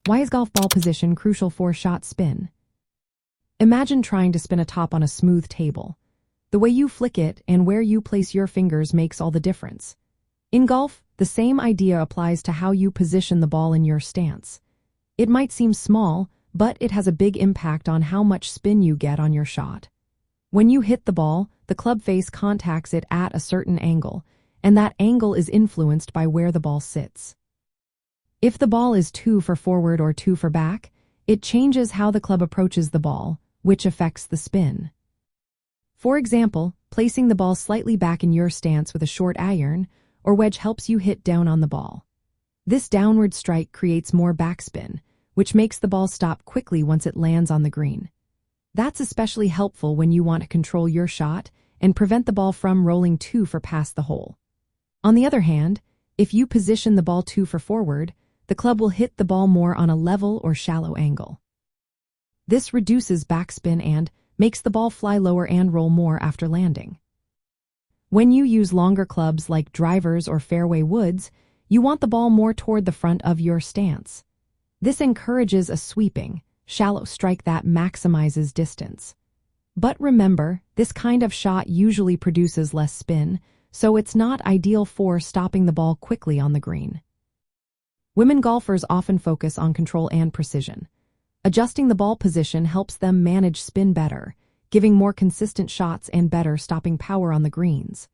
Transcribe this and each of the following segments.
Why is golf ball position crucial for shot spin? Imagine trying to spin a top on a smooth table. The way you flick it and where you place your fingers makes all the difference. In golf, the same idea applies to how you position the ball in your stance. It might seem small, but it has a big impact on how much spin you get on your shot. When you hit the ball, the club face contacts it at a certain angle, and that angle is influenced by where the ball sits. If the ball is 2 for forward or 2 for back, it changes how the club approaches the ball, which affects the spin. For example, placing the ball slightly back in your stance with a short iron or wedge helps you hit down on the ball. This downward strike creates more backspin, which makes the ball stop quickly once it lands on the green. That's especially helpful when you want to control your shot and prevent the ball from rolling 2 for past the hole. On the other hand, if you position the ball 2 for forward, the club will hit the ball more on a level or shallow angle. This reduces backspin and makes the ball fly lower and roll more after landing. When you use longer clubs like drivers or fairway woods, you want the ball more toward the front of your stance. This encourages a sweeping, shallow strike that maximizes distance. But remember, this kind of shot usually produces less spin, so it's not ideal for stopping the ball quickly on the green. Women golfers often focus on control and precision. Adjusting the ball position helps them manage spin better, giving more consistent shots and better stopping power on the greens.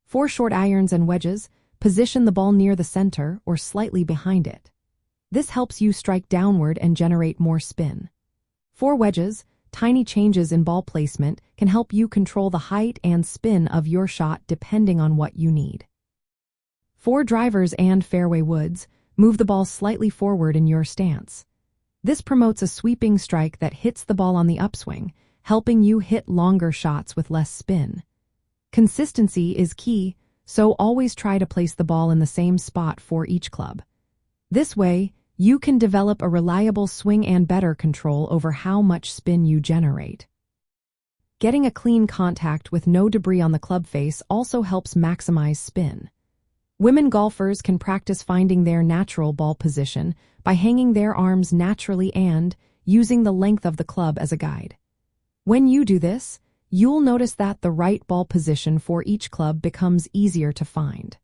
For short irons and wedges, position the ball near the center or slightly behind it. This helps you strike downward and generate more spin. For wedges, tiny changes in ball placement can help you control the height and spin of your shot depending on what you need. For drivers and fairway woods, move the ball slightly forward in your stance. This promotes a sweeping strike that hits the ball on the upswing, helping you hit longer shots with less spin. Consistency is key, so always try to place the ball in the same spot for each club. This way, you can develop a reliable swing and better control over how much spin you generate. Getting a clean contact with no debris on the club face also helps maximize spin. Women golfers can practice finding their natural ball position by hanging their arms naturally and using the length of the club as a guide. When you do this, you'll notice that the right ball position for each club becomes easier to find.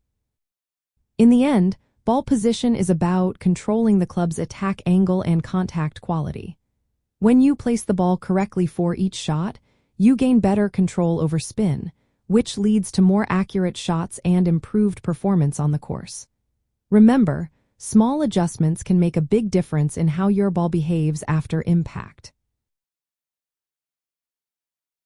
In the end, ball position is about controlling the club's attack angle and contact quality. When you place the ball correctly for each shot, you gain better control over spin, which leads to more accurate shots and improved performance on the course. Remember, small adjustments can make a big difference in how your ball behaves after impact.